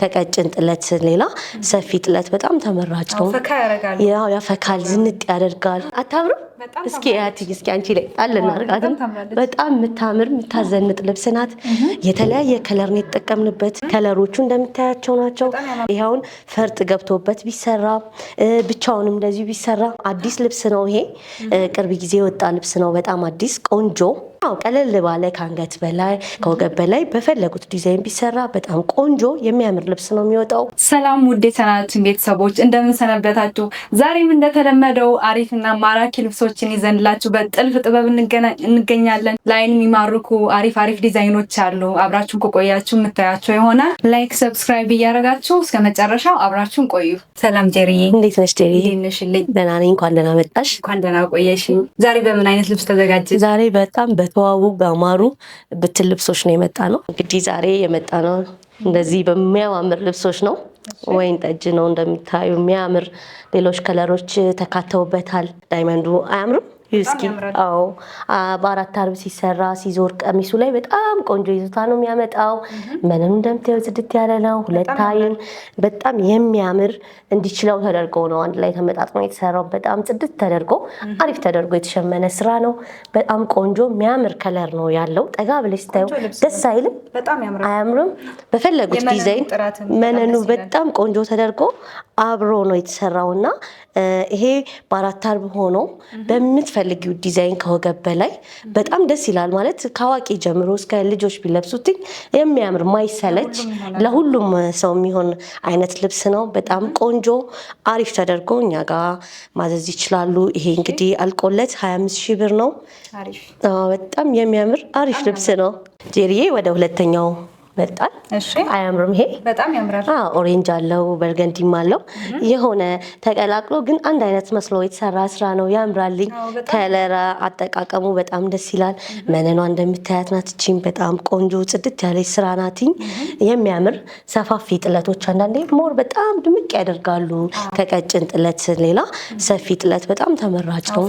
ከቀጭን ጥለት ሌላ ሰፊ ጥለት በጣም ተመራጭ ነው። ያው ያፈካል፣ ዝንጥ ያደርጋል። አታምሩ? እስኪ እስኪ አንቺ ላይ ጣል እናርጋት። በጣም የምታምር የምታዘንጥ ልብስ ናት። የተለያየ ከለር ነው የተጠቀምንበት። ከለሮቹ እንደምታያቸው ናቸው። ይሄውን ፈርጥ ገብቶበት ቢሰራ ብቻውንም እንደዚህ ቢሰራ አዲስ ልብስ ነው። ይሄ ቅርብ ጊዜ የወጣ ልብስ ነው። በጣም አዲስ ቆንጆ ቀለል ባለ ከአንገት በላይ ከወገብ በላይ በፈለጉት ዲዛይን ቢሰራ በጣም ቆንጆ የሚያምር ልብስ ነው የሚወጣው። ሰላም ውድ የቻናላችን ቤተሰቦች እንደምን ሰነበታችሁ? ዛሬም እንደተለመደው አሪፍና ማራኪ ልብሶችን ይዘንላችሁ በጥልፍ ጥበብ እንገኛለን። ለአይን የሚማርኩ አሪፍ ዲዛይኖች አሉ። አብራችሁን ከቆያችሁ የምታያቸው ይሆናል። ላይክ፣ ሰብስክራይብ እያደረጋችሁ እስከ መጨረሻው አብራችሁን ቆዩ። ሰላም ጄሪዬ፣ እንዴት ነሽ? ጄሪ ነሽልኝ? ደህና ነኝ። እንኳን ደህና መጣሽ። እንኳን ደህና ቆየሽ። ዛሬ በምን አይነት ልብስ ተዘጋጀ? ዛሬ በጣም ተዋቡ ባማሩ ብትን ልብሶች ነው የመጣ ነው። እንግዲህ ዛሬ የመጣ ነው እንደዚህ በሚያማምር ልብሶች ነው። ወይን ጠጅ ነው እንደምታዩ የሚያምር ሌሎች ከለሮች ተካተውበታል። ዳይመንዱ አያምርም? እስኪ አዎ፣ በአራት አርብ ሲሰራ ሲዞር ቀሚሱ ላይ በጣም ቆንጆ ይዞታ ነው የሚያመጣው። መነኑ እንደምታዩ ጽድት ያለ ነው። ሁለት አይን በጣም የሚያምር እንዲችለው ተደርጎ ነው አንድ ላይ ተመጣጥኖ የተሰራው። በጣም ጽድት ተደርጎ አሪፍ ተደርጎ የተሸመነ ስራ ነው። በጣም ቆንጆ የሚያምር ከለር ነው ያለው። ጠጋ ብለሽ ስታዩ ደስ አይልም? አያምርም? በፈለጉት ዲዛይን መነኑ በጣም ቆንጆ ተደርጎ አብሮ ነው የተሰራውና ይሄ በአራት አርብ ሆኖ በምትፈልጊው ዲዛይን ከወገብ በላይ በጣም ደስ ይላል። ማለት ከአዋቂ ጀምሮ እስከ ልጆች ቢለብሱት የሚያምር ማይሰለች ለሁሉም ሰው የሚሆን አይነት ልብስ ነው። በጣም ቆንጆ አሪፍ ተደርጎ እኛ ጋር ማዘዝ ይችላሉ። ይሄ እንግዲህ አልቆለት 25,000 ብር ነው። በጣም የሚያምር አሪፍ ልብስ ነው። ጄሪዬ ወደ ሁለተኛው መጣል። አያምርም? ይሄ በጣም ያምራል። ኦሬንጅ አለው በርገንዲም አለው። የሆነ ተቀላቅሎ ግን አንድ አይነት መስሎ የተሰራ ስራ ነው። ያምራልኝ። ከለር አጠቃቀሙ በጣም ደስ ይላል። መነኗ እንደምታያት ናት። እቺም በጣም ቆንጆ ጽድት ያለች ስራ ናትኝ። የሚያምር ሰፋፊ ጥለቶች አንዳንዴ ሞር በጣም ድምቅ ያደርጋሉ። ከቀጭን ጥለት ሌላ ሰፊ ጥለት በጣም ተመራጭ ነው።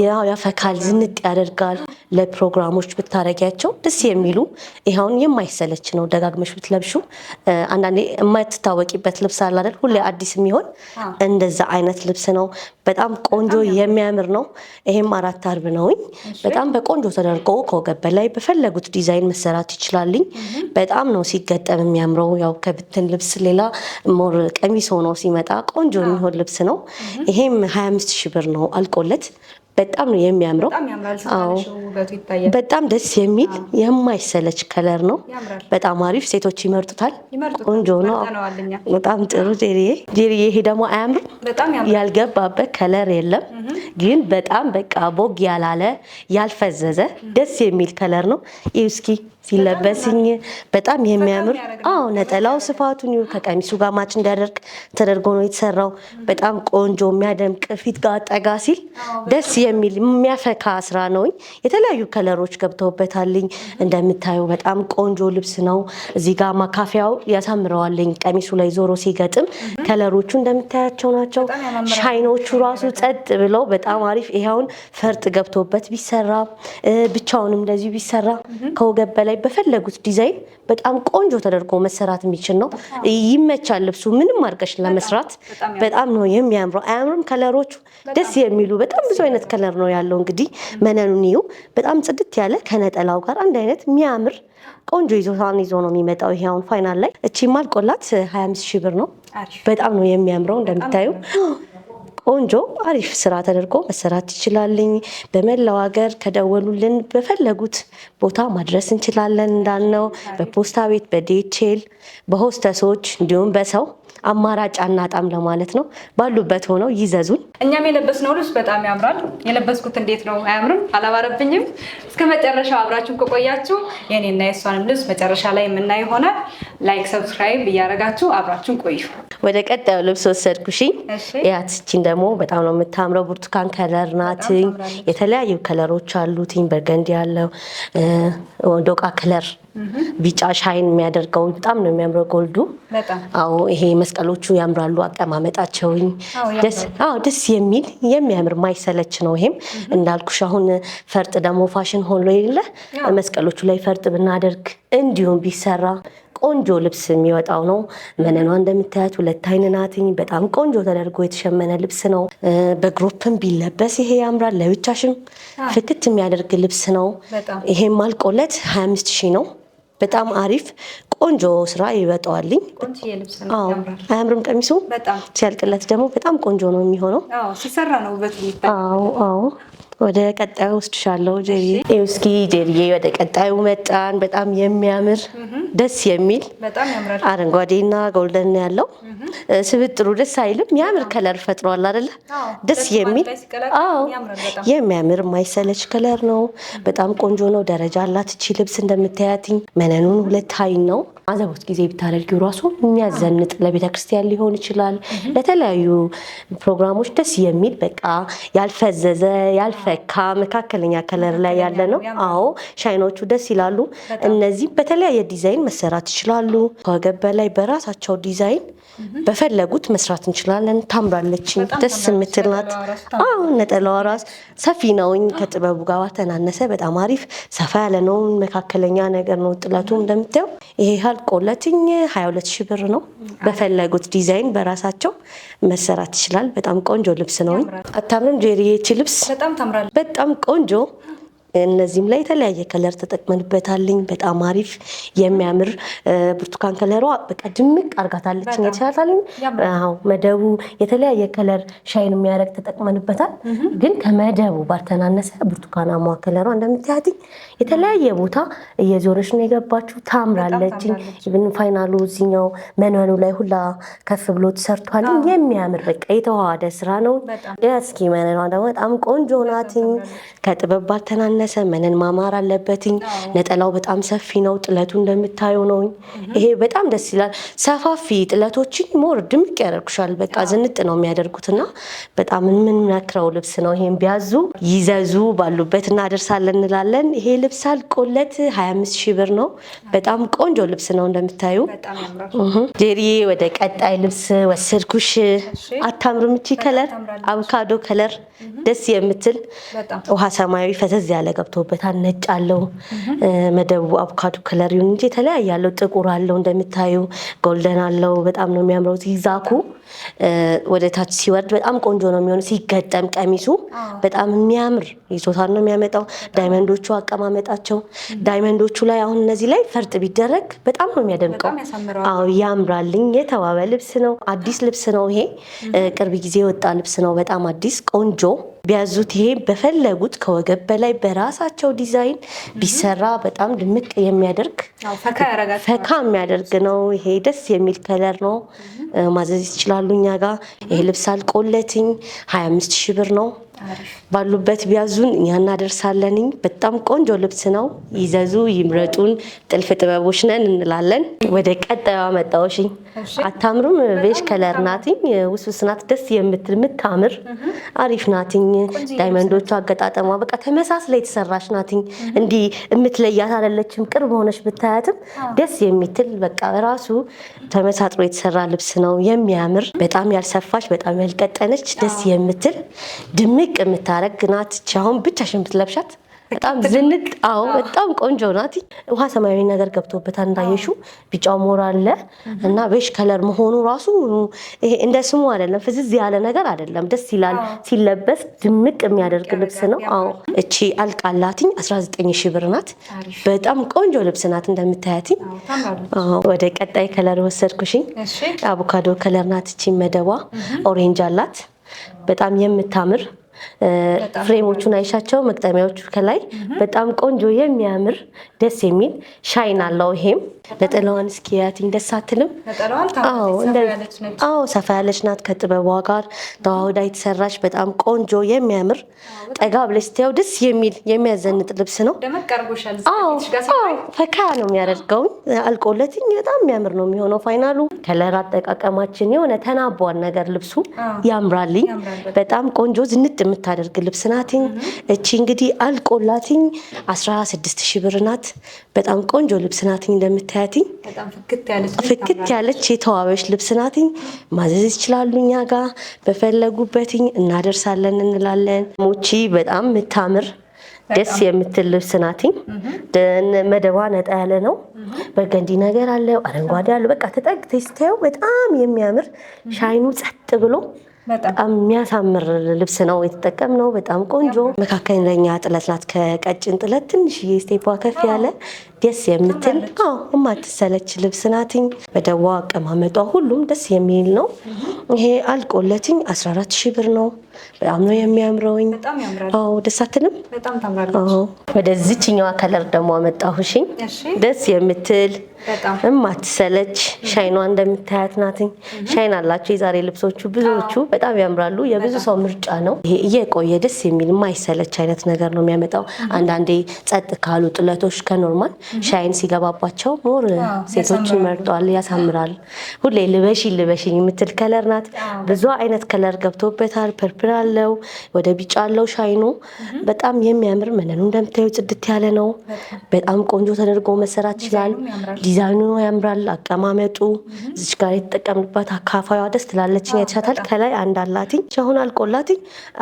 ያው ያፈካል፣ ዝንጥ ያደርጋል። ለፕሮግራሞች ብታረጊያቸው ደስ የሚሉ ይሄውን የማይሰለች ነው። ደጋግመሽ ብትለብሹ አንዳንዴ የማትታወቂበት ልብስ አለ አይደል? ሁሌ አዲስ የሚሆን እንደዛ አይነት ልብስ ነው። በጣም ቆንጆ የሚያምር ነው። ይሄም አራት አርብ ነውኝ። በጣም በቆንጆ ተደርጎ ከወገብ በላይ በፈለጉት ዲዛይን መሰራት ይችላልኝ። በጣም ነው ሲገጠም የሚያምረው። ያው ከብትን ልብስ ሌላ ሞር ቀሚስ ሆኖ ሲመጣ ቆንጆ የሚሆን ልብስ ነው። ይሄም 25,000 ብር ነው አልቆለት። በጣም ነው የሚያምረው። በጣም ደስ የሚል የማይሰለች ከለር ነው። በጣም አሪፍ፣ ሴቶች ይመርጡታል። ቆንጆ ነው። በጣም ጥሩ ጄሪዬ። ይሄ ደግሞ አያምርም? ያልገባበት ከለር የለም ግን በጣም በቃ ቦግ ያላለ ያልፈዘዘ ደስ የሚል ከለር ነው። እስኪ ሲለበስኝ በጣም የሚያምር ነጠላው ስፋቱን ከቀሚሱ ጋር ማች እንዲያደርግ ተደርጎ ነው የተሰራው። በጣም ቆንጆ የሚያደምቅ ፊት ጋር ጠጋ ሲል ደስ የሚል የሚያፈካ ስራ ነው። የተለያዩ ከለሮች ገብተውበታልኝ። እንደምታዩ በጣም ቆንጆ ልብስ ነው። እዚህ ጋር ማካፊያው ያሳምረዋልኝ ቀሚሱ ላይ ዞሮ ሲገጥም። ከለሮቹ እንደምታያቸው ናቸው። ሻይኖቹ ራሱ ጸጥ ብለው በጣም አሪፍ። ይሄውን ፈርጥ ገብቶበት ቢሰራ ብቻውንም እንደዚህ ቢሰራ ከወገብ በላይ በፈለጉት ዲዛይን በጣም ቆንጆ ተደርጎ መሰራት የሚችል ነው። ይመቻል ልብሱ ምንም አድርገሽ ለመስራት በጣም ነው የሚያምረው። አያምርም? ከለሮቹ ደስ የሚሉ በጣም ብዙ አይነት ከለር ነው ያለው። እንግዲህ መነኑን ይዩ። በጣም ጽድት ያለ ከነጠላው ጋር አንድ አይነት የሚያምር ቆንጆ ይዞታን ይዞ ነው የሚመጣው። ይሄ አሁን ፋይናል ላይ እቺ ማልቆላት 25,000 ብር ነው። በጣም ነው የሚያምረው። እንደምታዩ ቆንጆ አሪፍ ስራ ተደርጎ መሰራት ይችላልኝ። በመላው ሀገር ከደወሉልን በፈለጉት ቦታ ማድረስ እንችላለን። እንዳልነው በፖስታ ቤት፣ በዲኤችኤል፣ በሆስተሶች እንዲሁም በሰው አማራጭ አናጣም ለማለት ነው። ባሉበት ሆነው ይዘዙን። እኛም የለበስነው ልብስ በጣም ያምራል። የለበስኩት እንዴት ነው? አያምርም? አላባረብኝም? እስከ መጨረሻው አብራችሁን ከቆያችሁ የኔና የሷንም ልብስ መጨረሻ ላይ የምናይ ይሆናል። ላይክ፣ ሰብስክራይብ እያደረጋችሁ አብራችሁን ቆዩ። ወደ ቀጣዩ ልብስ ወሰድኩሽ። ያትቺን ደግሞ በጣም ነው የምታምረው። ብርቱካን ከለር ናትኝ። የተለያዩ ከለሮች አሉትኝ። በርገንዲ ያለው ዶቃ ከለር ቢጫ ሻይን የሚያደርገው በጣም ነው የሚያምረው። ጎልዱ ይሄ መስቀሎቹ ያምራሉ። አቀማመጣቸው ደስ የሚል የሚያምር ማይሰለች ነው። ይሄም እንዳልኩሽ አሁን ፈርጥ ደግሞ ፋሽን ሆኖ የለ መስቀሎቹ ላይ ፈርጥ ብናደርግ እንዲሁም ቢሰራ ቆንጆ ልብስ የሚወጣው ነው። መነኗ እንደምታያት 2 አይን ናትኝ። በጣም ቆንጆ ተደርጎ የተሸመነ ልብስ ነው። በግሩፕም ቢለበስ ይሄ ያምራል። ለብቻሽም ፍክት የሚያደርግ ልብስ ነው። ይሄም አልቆለት 25,000 ነው። በጣም አሪፍ ቆንጆ ስራ ይወጣዋልኝ። አያምርም? ቀሚሱ ሲያልቅለት ደግሞ በጣም ቆንጆ ነው የሚሆነው። ሲሰራ ነው ውበት። ወደ ቀጣዩ ወስድሻለሁ ጄሪዬ። እስኪ ጄሪዬ ወደ ቀጣዩ መጣን። በጣም የሚያምር ደስ የሚል አረንጓዴና ጎልደን ያለው ስብጥሩ ደስ አይልም? የሚያምር ከለር ፈጥሯል አይደለ? ደስ የሚል የሚያምር የማይሰለች ከለር ነው። በጣም ቆንጆ ነው። ደረጃ አላት እቺ ልብስ እንደምታያትኝ። መነኑን 2 አይን ነው። አዘቦት ጊዜ ብታደርጊው ራሱ የሚያዘንጥ ለቤተክርስቲያን ሊሆን ይችላል፣ ለተለያዩ ፕሮግራሞች ደስ የሚል በቃ ያልፈዘዘ ያልፈካ መካከለኛ ከለር ላይ ያለ ነው። አዎ ሻይኖቹ ደስ ይላሉ። እነዚህ በተለያየ ዲዛይን መሰራት ይችላሉ። ከወገብ በላይ በራሳቸው ዲዛይን በፈለጉት መስራት እንችላለን። ታምራለች፣ ደስ የምትል ናት። አዎ ነጠላዋ ራስ ሰፊ ነውኝ ከጥበቡ ጋር ተናነሰ። በጣም አሪፍ ሰፋ ያለ ነው። መካከለኛ ነገር ነው። ጥለቱ እንደምታየው ይሄ አልቆለትኝ 22,000 ብር ነው። በፈለጉት ዲዛይን በራሳቸው መሰራት ይችላል። በጣም ቆንጆ ልብስ ነው። አታምርም ጄሪዬ? ይቺ ልብስ በጣም ቆንጆ። እነዚህም ላይ የተለያየ ከለር ተጠቅመንበታልኝ። በጣም አሪፍ የሚያምር ብርቱካን ከለሯ በቃ ድምቅ አርጋታለች። የተሻታልኝ መደቡ የተለያየ ከለር ሻይን የሚያደርግ ተጠቅመንበታል። ግን ከመደቡ ባልተናነሰ ብርቱካናማ ከለሯ እንደምታያትኝ የተለያየ ቦታ እየዞረች ነው የገባችው። ታምራለች። ኢቭን ፋይናሉ እዚኛው መነኑ ላይ ሁላ ከፍ ብሎ ተሰርቷልኝ። የሚያምር በቃ የተዋሃደ ስራ ነው። እስኪ መነኗ ደግሞ በጣም ቆንጆ ናትኝ። ከጥበብ ባልተናነሰ መነን ማማር አለበትኝ። ነጠላው በጣም ሰፊ ነው። ጥለቱ እንደምታየው ነው። ይሄ በጣም ደስ ይላል። ሰፋፊ ጥለቶችን ሞር ድምቅ ያደርጉሻል። በቃ ዝንጥ ነው የሚያደርጉትና በጣም የምንመክረው ልብስ ነው። ይሄን ቢያዙ ይዘዙ፣ ባሉበት እናደርሳለን እንላለን። ይሄ ልብስ አልቆለት 25,000 ብር ነው። በጣም ቆንጆ ልብስ ነው እንደምታዩ። ጄሪዬ ወደ ቀጣይ ልብስ ወሰድኩሽ። አታምርም? እቺ ከለር አቮካዶ ከለር ደስ የምትል ውሃ ሰማያዊ ፈዘዝ ያለ ገብቶበታል። ነጭ አለው። መደቡ አቮካዶ ከለር ይሁን እንጂ የተለያየ ያለው ጥቁር አለው። እንደምታዩ ጎልደን አለው። በጣም ነው የሚያምረው። ዚግዛኩ ወደ ታች ሲወርድ በጣም ቆንጆ ነው የሚሆነው። ሲገጠም ቀሚሱ በጣም የሚያምር ይዞታል ነው የሚያመጣው። ዳይመንዶቹ አቀማመጣቸው ዳይመንዶቹ ላይ አሁን እነዚህ ላይ ፈርጥ ቢደረግ በጣም ነው የሚያደምቀው። አዎ ያምራልኝ። የተዋበ ልብስ ነው። አዲስ ልብስ ነው ይሄ። ቅርብ ጊዜ የወጣ ልብስ ነው። በጣም አዲስ ቆንጆ። ቢያዙት ይሄ በፈለጉት ከወገብ በላይ በራሳቸው ዲዛይን ቢሰራ በጣም ድምቅ የሚያደርግ ፈካ የሚያደርግ ነው። ይሄ ደስ የሚል ከለር ነው። ማዘዝ ይችላሉ እኛ ጋር። ይሄ ልብስ አልቆለትኝ 25,000 ብር ነው። ባሉበት ቢያዙን እኛ እናደርሳለንኝ። በጣም ቆንጆ ልብስ ነው። ይዘዙ፣ ይምረጡን። ጥልፍ ጥበቦች ነን እንላለን። ወደ ቀጣዩ መጣሁሽኝ። አታምሩም? ቤሽ ከለር ናትኝ። ውስውስ ናት። ደስ የምታምር አሪፍ ናትኝ። ዳይመንዶቹ አገጣጠሟ በቃ ተመሳስላ የተሰራች ናትኝ። እንዲህ የምትለያት አይደለችም። ቅርብ ሆነሽ ብታያትም ደስ የሚትል በቃ ራሱ ተመሳጥሮ የተሰራ ልብስ ነው። የሚያምር በጣም ያልሰፋች በጣም ያልቀጠነች ደስ የምትል ድምቅ የምታረግ ናት። አሁን ብቻሽን ብትለብሻት በጣም ዝንጥ። አዎ በጣም ቆንጆ ናት። ውሃ ሰማያዊ ነገር ገብቶበታል እንዳየሹ። ቢጫው ሞራ አለ እና ቤሽ ከለር መሆኑ ራሱ ይሄ እንደ ስሙ አይደለም፣ ፍዝዝ ያለ ነገር አይደለም። ደስ ይላል ሲለበስ፣ ድምቅ የሚያደርግ ልብስ ነው። አዎ እቺ አልቃላትኝ 19,000 ብር ናት። በጣም ቆንጆ ልብስ ናት እንደምታያትኝ። ወደ ቀጣይ ከለር ወሰድኩሽኝ። አቮካዶ ከለር ናት። እቺ መደቧ ኦሬንጅ አላት። በጣም የምታምር ፍሬሞቹን አይሻቸው መቅጠሚያዎቹ ከላይ በጣም ቆንጆ የሚያምር ደስ የሚል ሻይን አለው። ይሄም ነጠላዋን እስኪያትኝ ደስ አትልም? አዎ ሰፋ ያለች ናት። ከጥበቧ ጋር ተዋህዳ የተሰራች በጣም ቆንጆ የሚያምር ጠጋ ብለሽ ስታየው ደስ የሚል የሚያዘንጥ ልብስ ነው። ፈካ ነው የሚያደርገው። አልቆለትኝ በጣም የሚያምር ነው የሚሆነው። ፋይናሉ ከለር አጠቃቀማችን የሆነ ተናቧን ነገር ልብሱ ያምራልኝ። በጣም ቆንጆ ዝንጥ የምታደርግ ልብስ ናትኝ። እቺ እንግዲህ አልቆላትኝ 16,000 ብር ናት። በጣም ቆንጆ ልብስ ናትኝ እንደምታያትኝ። ፍክት ያለች የተዋበች ልብስ ናትኝ። ማዘዝ ይችላሉ እኛ ጋር በፈለጉበትኝ እናደርሳለን እንላለን። ሞቺ በጣም የምታምር ደስ የምትል ልብስ ናትኝ። መደቧ ነጣ ያለ ነው። በርገንዲ ነገር አለው፣ አረንጓዴ አለው። በቃ ተጠግተሽ ስታየው በጣም የሚያምር ሻይኑ ጸጥ ብሎ በጣም የሚያሳምር ልብስ ነው የተጠቀምነው። በጣም ቆንጆ መካከለኛ ጥለት ናት። ከቀጭን ጥለት ትንሽዬ ስቴፓ ከፍ ያለ ደስ የምትል የማትሰለች ልብስ ናትኝ። መደቧ አቀማመጧ ሁሉም ደስ የሚል ነው። ይሄ አልቆለትኝ 14,000 ብር ነው። በጣም ነው የሚያምረውኝ። ደስ አትልም? ወደዚህኛዋ ከለር ደግሞ አመጣሁሽኝ። ደስ የምትል እማትሰለች ሻይኗ እንደምታያት ናትኝ። ሻይን አላቸው የዛሬ ልብሶቹ ብዙዎቹ በጣም ያምራሉ። የብዙ ሰው ምርጫ ነው። ይሄ እየቆየ ደስ የሚል የማይሰለች አይነት ነገር ነው የሚያመጣው። አንዳንዴ ጸጥ ካሉ ጥለቶች ከኖርማል ሻይን ሲገባባቸው ሞር ሴቶች ይመርጧል፣ ያሳምራል። ሁሌ ልበሽኝ የምትል ከለር ናት። ብዙ አይነት ከለር ገብቶበታል። ፐርፕል አለው፣ ወደ ቢጫ አለው። ሻይኑ በጣም የሚያምር መነኑ እንደምታዩ ጽድት ያለ ነው። በጣም ቆንጆ ተደርጎ መሰራት ይችላል። ዲዛይኑ ያምራል። አቀማመጡ እዚች ጋር የተጠቀምንባት አካፋዋ ደስ ትላለች። ያቻታል ከላይ አንድ አላትኝ። አሁን አልቆላትኝ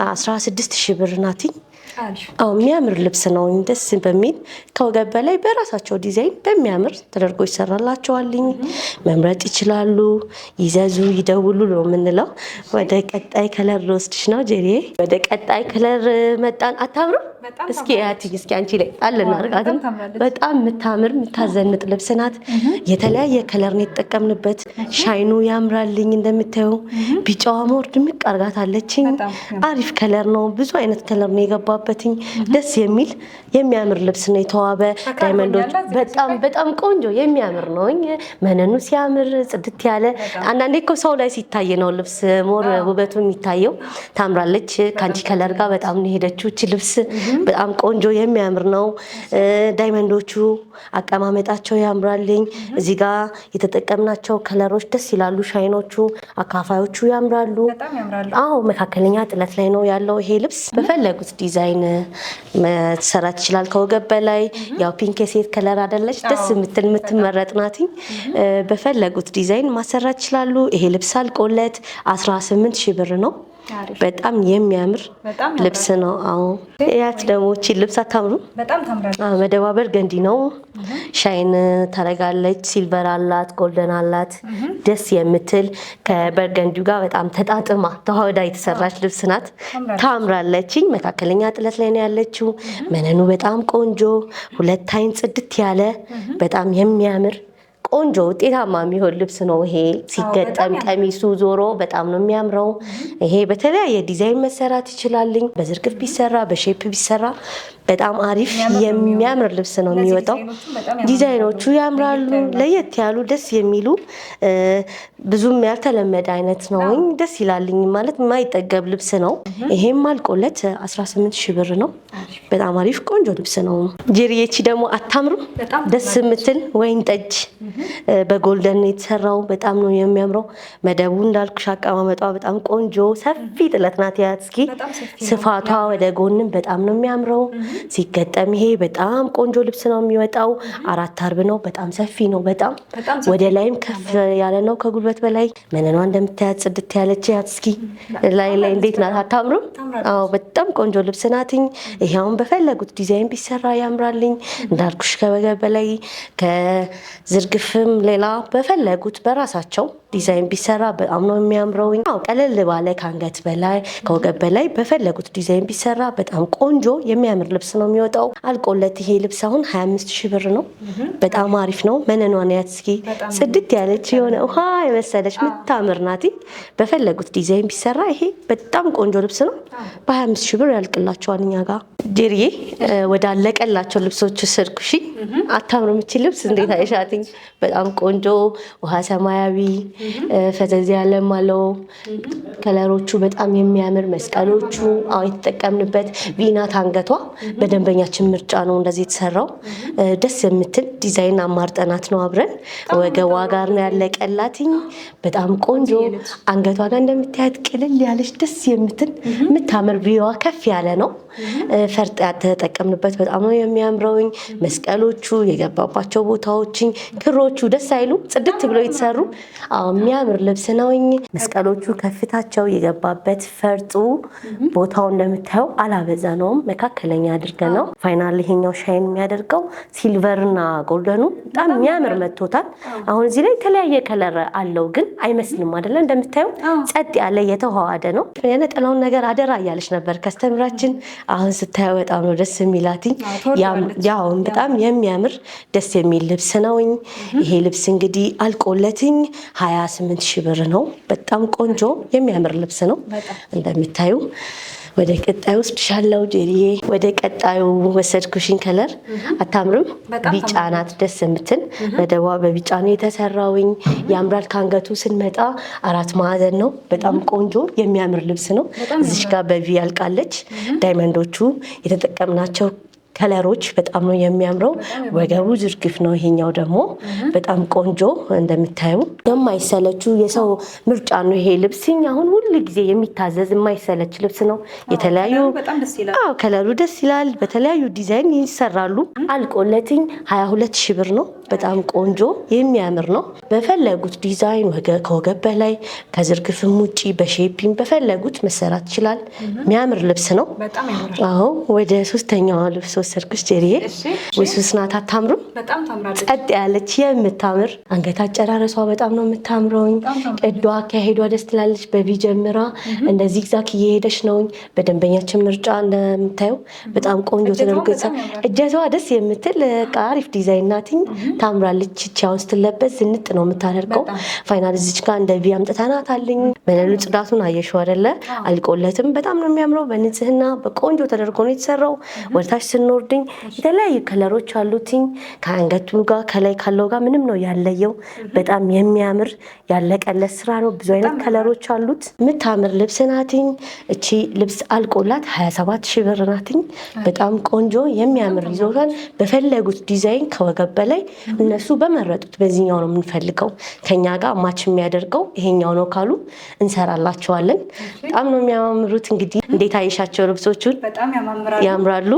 16,000 ብር ናትኝ። የሚያምር ልብስ ነው። ደስ በሚል ከወገብ በላይ በራሳቸው ዲዛይን በሚያምር ተደርጎ ይሰራላቸዋልኝ። መምረጥ ይችላሉ። ይዘዙ፣ ይደውሉ ነው የምንለው። ወደ ቀጣይ ከለር ልወስድሽ ነው ጄሪዬ። ወደ ቀጣይ ከለር መጣን። አታምርም? እስኪ ያትኝ እስኪ አንቺ ላይ አለና አርጋትን። በጣም የምታምር የምታዘንጥ ልብስ ናት። የተለያየ ከለር ነው የተጠቀምንበት። ሻይኑ ያምራልኝ እንደምታዩ። ቢጫዋ ሞር ድምቅ አርጋታለችኝ። አሪፍ ከለር ነው። ብዙ አይነት ከለር ነው የገባበትኝ። ደስ የሚል የሚያምር ልብስ ነው። የተዋበ ዳይመንዶች በጣም ቆንጆ የሚያምር ነው። መነኑ ሲያምር ጽድት ያለ። አንዳንዴ እኮ ሰው ላይ ሲታይ ነው ልብስ ሞር ውበቱ የሚታየው። ታምራለች። ከአንቺ ከለር ጋር በጣም ነው ሄደችው እቺ ልብስ። በጣም ቆንጆ የሚያምር ነው። ዳይመንዶቹ አቀማመጣቸው ያምራልኝ። እዚህ ጋር የተጠቀምናቸው ከለሮች ደስ ይላሉ። ሻይኖቹ አካፋዮቹ ያምራሉ። መካከለኛ ጥለት ላይ ነው ያለው ይሄ ልብስ። በፈለጉት ዲዛይን መሰራት ይችላል። ከወገብ በላይ ያው ፒንክ የሴት ከለር አይደለች፣ ደስ የምትል የምትመረጥ ናትኝ። በፈለጉት ዲዛይን ማሰራት ይችላሉ። ይሄ ልብስ አልቆለት 18,000 ብር ነው። በጣም የሚያምር ልብስ ነው። ያት ደግሞ እቺ ልብስ አታምሩ? በጣም ታምራለች። መደቧ በርገንዲ ነው። ሻይን ታረጋለች። ሲልቨር አላት፣ ጎልደን አላት። ደስ የምትል ከበርገንዲው ጋር በጣም ተጣጥማ ተዋህዳ የተሰራች ልብስ ናት። ታምራለችኝ። መካከለኛ ጥለት ላይ ነው ያለችው። መነኑ በጣም ቆንጆ፣ ሁለት አይን ጽድት ያለ በጣም የሚያምር ቆንጆ ውጤታማ የሚሆን ልብስ ነው። ይሄ ሲገጠም ቀሚሱ ዞሮ በጣም ነው የሚያምረው። ይሄ በተለያየ ዲዛይን መሰራት ይችላልኝ። በዝርግፍ ቢሰራ በሼፕ ቢሰራ በጣም አሪፍ የሚያምር ልብስ ነው የሚወጣው። ዲዛይኖቹ ያምራሉ። ለየት ያሉ ደስ የሚሉ ብዙም ያልተለመደ አይነት ነው። ደስ ይላልኝ ማለት የማይጠገብ ልብስ ነው። ይሄም አልቆለት 18,000 ብር ነው። በጣም አሪፍ ቆንጆ ልብስ ነው። ጄሪዬ ደግሞ አታምሩም? ደስ የምትል ወይን ጠጅ በጎልደን የተሰራው በጣም ነው የሚያምረው። መደቡ እንዳልኩሽ አቀማመጧ በጣም ቆንጆ ሰፊ ጥለት ናት። ያት እስኪ ስፋቷ ወደ ጎንም በጣም ነው የሚያምረው። ሲገጠም ይሄ በጣም ቆንጆ ልብስ ነው የሚወጣው። 4 አርብ ነው። በጣም ሰፊ ነው። በጣም ወደ ላይም ከፍ ያለ ነው ከጉልበት በላይ። መነኗ እንደምታያት ጽድት ያለች ያት እስኪ ላይ እንዴት ናት? አታምሩም? በጣም ቆንጆ ልብስ ናትኝ። ይሄውን በፈለጉት ዲዛይን ቢሰራ ያምራልኝ። እንዳልኩሽ ከወገብ በላይ ከዝርግፍም ሌላ በፈለጉት በራሳቸው ዲዛይን ቢሰራ በጣም ነው የሚያምረው። ቀለል ባለ ከአንገት በላይ ከወገብ በላይ በፈለጉት ዲዛይን ቢሰራ በጣም ቆንጆ የሚያምር ልብስ ነው የሚወጣው። አልቆለት ይሄ ልብስ አሁን 25,000 ብር ነው። በጣም አሪፍ ነው። መነኗን ያት እስኪ ጽድት ያለች የሆነ ውሃ የመሰለች ምታምር ናት። በፈለጉት ዲዛይን ቢሰራ ይሄ በጣም ቆንጆ ልብስ ነው። በ25,000 ብር ያልቅላቸዋል እኛ ጋር። ጄሪዬ ወደ አለቀላቸው ልብሶች ስርኩሽ። አታምር የምችል ልብስ እንዴት አይሻትኝ? በጣም ቆንጆ ውሃ ሰማያዊ ፈዘዝ ያለም አለው። ከለሮቹ በጣም የሚያምር መስቀሎቹ የተጠቀምንበት ቪናት አንገቷ በደንበኛችን ምርጫ ነው እንደዚህ የተሰራው። ደስ የምትል ዲዛይን አማርጠናት ነው አብረን። ወገቧ ጋር ነው ያለቀላትኝ። በጣም ቆንጆ አንገቷ ጋር እንደምታያት ቅልል ያለች ደስ የምትል የምታምር ቪዋ ከፍ ያለ ነው። ፈርጥ ያተጠቀምንበት በጣም ነው የሚያምረውኝ። መስቀሎቹ የገባባቸው ቦታዎችን ክሮቹ ልብሶቹ ደስ አይሉ ጽድት ብሎ የተሰሩ የሚያምር ልብስ ነውኝ። መስቀሎቹ ከፍታቸው የገባበት ፈርጡ ቦታው እንደምታየው አላበዛ ነውም መካከለኛ አድርገን ነው። ፋይናል ይሄኛው ሻይን የሚያደርገው ሲልቨርና ጎልደኑ በጣም የሚያምር መጥቶታል። አሁን እዚህ ላይ የተለያየ ከለር አለው ግን አይመስልም አይደለ? እንደምታየው ጸጥ ያለ የተዋሃደ ነው። የነጠላውን ነገር አደራ እያለች ነበር ከስተምራችን። አሁን ስታየው በጣም ነው ደስ የሚላትኝ። ያው በጣም የሚያምር ደስ የሚል ልብስ ነውኝ። ይሄ ልብስ እንግዲህ አልቆለትኝ 28,000 ብር ነው። በጣም ቆንጆ የሚያምር ልብስ ነው እንደምታዩ። ወደ ቀጣዩ ወስድሻለሁ ጄሪዬ። ወደ ቀጣዩ ወሰድኩሽኝ። ከለር አታምርም? ቢጫ ናት ደስ የምትል መደቧ በቢጫ ነው የተሰራውኝ። ያምራል። ከአንገቱ ስንመጣ 4 ማዕዘን ነው። በጣም ቆንጆ የሚያምር ልብስ ነው። እዚሽ ጋር በቪ ያልቃለች። ዳይመንዶቹ የተጠቀምናቸው ከለሮች በጣም ነው የሚያምረው። ወገቡ ዝርግፍ ነው። ይሄኛው ደግሞ በጣም ቆንጆ እንደምታዩ የማይሰለቹ የሰው ምርጫ ነው ይሄ ልብስ። አሁን ሁሉ ጊዜ የሚታዘዝ የማይሰለች ልብስ ነው። የተለያዩ ከለሩ ደስ ይላል። በተለያዩ ዲዛይን ይሰራሉ። አልቆለትኝ 22,000 ብር ነው። በጣም ቆንጆ የሚያምር ነው። በፈለጉት ዲዛይን ከወገብ በላይ ከዝርግፍም ውጪ በሼፒም በፈለጉት መሰራት ይችላል። የሚያምር ልብስ ነው። አዎ ወደ ሶስተኛዋ ልብስ ወሰድኩሽ ጄሪዬ። ውስውስ ናት። አታምሩም? ጸጥ ያለች የምታምር አንገት አጨራረሷ በጣም ነው የምታምረው። ቅዷ አካሄዷ ደስ ትላለች። በቪ ጀምራ እንደዚህ ዚግዛግ እየሄደች ነው። በደንበኛችን ምርጫ እንደምታየው በጣም ቆንጆ ተደርጎ እጀታዋ ደስ የምትል አሪፍ ዲዛይን ናትኝ። ታምራለች። ቻውን ስትለበስ ዝንጥ ነው የምታደርገው። ፋይናል እዚች ጋር እንደ ቪ አምጥተናታልኝ። መለሉ ጽዳቱን አየሽው አይደለ? አልቆለትም። በጣም ነው የሚያምረው። በንጽህና በቆንጆ ተደርጎ ነው የተሰራው። ወደታች ስንወርድኝ የተለያዩ ከለሮች አሉትኝ። ከአንገቱ ጋር ከላይ ካለው ጋር ምንም ነው ያለየው። በጣም የሚያምር ያለቀለት ስራ ነው። ብዙ አይነት ከለሮች አሉት። የምታምር ልብስ ናትኝ። እቺ ልብስ አልቆላት 27,000 ብር ናትኝ። በጣም ቆንጆ የሚያምር ይዞታል። በፈለጉት ዲዛይን ከወገብ በላይ እነሱ በመረጡት በዚህኛው ነው የምንፈልገው ከኛ ጋር ማች የሚያደርገው ይሄኛው ነው ካሉ እንሰራላቸዋለን። በጣም ነው የሚያማምሩት። እንግዲህ እንዴት አይሻቸው ልብሶቹን? በጣም ያምራሉ።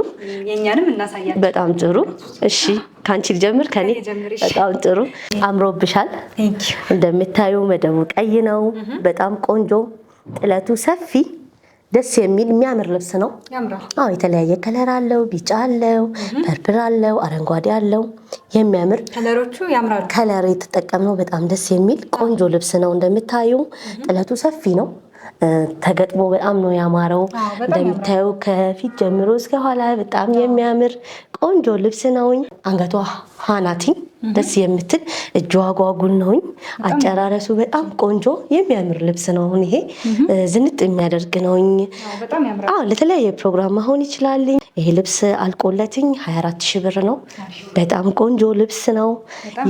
የኛንም እናሳያለን። በጣም ጥሩ። እሺ ካንቺ ልጀምር? ከኔ በጣም ጥሩ አምሮብሻል። እንደምታዩ መደቡ ቀይ ነው። በጣም ቆንጆ ጥለቱ ሰፊ ደስ የሚል የሚያምር ልብስ ነው። አዎ የተለያየ ከለር አለው። ቢጫ አለው፣ ፐርፕል አለው፣ አረንጓዴ አለው። የሚያምር ከለሮቹ ያምራሉ። ከለር የተጠቀምነው በጣም ደስ የሚል ቆንጆ ልብስ ነው። እንደምታዩ ጥለቱ ሰፊ ነው። ተገጥሞ በጣም ነው ያማረው። እንደምታዩ ከፊት ጀምሮ እስከ ኋላ በጣም የሚያምር ቆንጆ ልብስ ነውኝ። አንገቷ ሃናቲኝ ደስ የምትል እጇ ጓጉል ነውኝ። አጨራረሱ በጣም ቆንጆ የሚያምር ልብስ ነው። አሁን ይሄ ዝንጥ የሚያደርግ ነውኝ። አዎ ለተለያየ ፕሮግራም መሆን ይችላል። ይሄ ልብስ አልቆለትኝ 24,000 ብር ነው። በጣም ቆንጆ ልብስ ነው።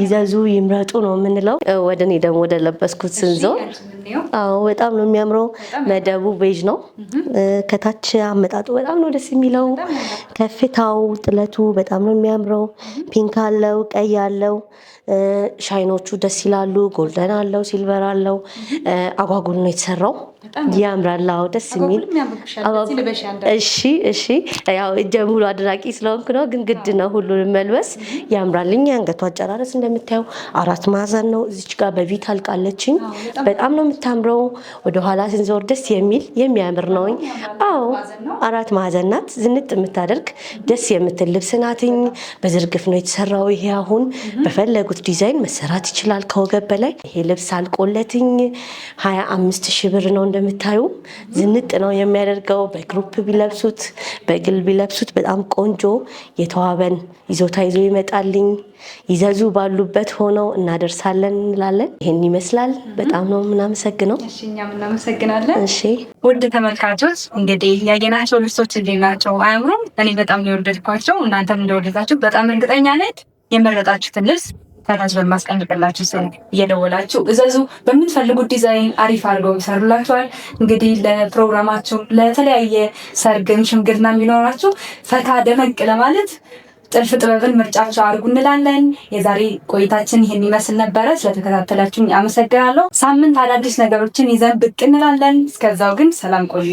ይዘዙ ይምረጡ ነው የምንለው። ወደ እኔ ደግሞ ወደ ለበስኩት ስንዞር አዎ በጣም ነው የሚያምረው። መደቡ ቤጅ ነው። ከታች አመጣጡ በጣም ነው ደስ የሚለው። ከፍታው ጥለቱ በጣም ነው የሚያምረው። ፒንክ አለው፣ ቀይ አለው። ሻይኖቹ ደስ ይላሉ። ጎልደን አለው፣ ሲልቨር አለው። አጓጉል ነው የተሰራው። ያምራል። አዎ ደስ የሚል እሺ ያው እጀ ሙሉ አድራቂ ስለሆንኩ ነው፣ ግን ግድ ነው ሁሉንም መልበስ። ያምራልኝ። አንገቷ አጨራረስ እንደምታየው 4 ማዕዘን ነው። እዚች ጋር በቪት አልቃለችኝ። በጣም ነው የምታምረው። ወደኋላ ስንዞር ደስ የሚል የሚያምር ነው። አዎ 4 ማዕዘን ናት። ዝንጥ የምታደርግ ደስ የምትል ልብስ ናትኝ። በዝርግፍ ነው የተሰራው። ይሄ አሁን በፈለጉት ዲዛይን መሰራት ይችላል ከወገብ በላይ። ይሄ ልብስ አልቆለትኝ 25,000 ብር ነው። እንደምታዩ ዝንጥ ነው የሚያደርገው። በግሩፕ ቢለብሱት በግል ቢለብሱት በጣም ቆንጆ የተዋበን ይዞታ ይዞ ይመጣልኝ። ይዘዙ። ባሉበት ሆነው እናደርሳለን እንላለን። ይሄን ይመስላል። በጣም ነው የምናመሰግነው። እሺ እኛም እናመሰግናለን። እሺ ውድ ተመልካቾች እንግዲህ ያየናቸው ልብሶች እንዴት ናቸው? አያምሩም? እኔ በጣም ነው የወደድኳቸው። እናንተም እንደወደዳችሁ በጣም እርግጠኛ ነኝ። የመረጣችሁትን ልብስ ከታች በማስቀምጥላችሁ ስልክ እየደወላችሁ እዘዙ። በምትፈልጉት ዲዛይን አሪፍ አድርገው ይሰሩላችኋል። እንግዲህ ለፕሮግራማችሁ ለተለያየ ሰርግም ሽምግልና የሚኖራችሁ ፈታ ደመቅ ለማለት ጥልፍ ጥበብን ምርጫችሁ አድርጉ እንላለን። የዛሬ ቆይታችን ይህን ይመስል ነበረ። ስለተከታተላችሁኝ አመሰግናለሁ። ሳምንት አዳዲስ ነገሮችን ይዘን ብቅ እንላለን። እስከዛው ግን ሰላም ቆዩ።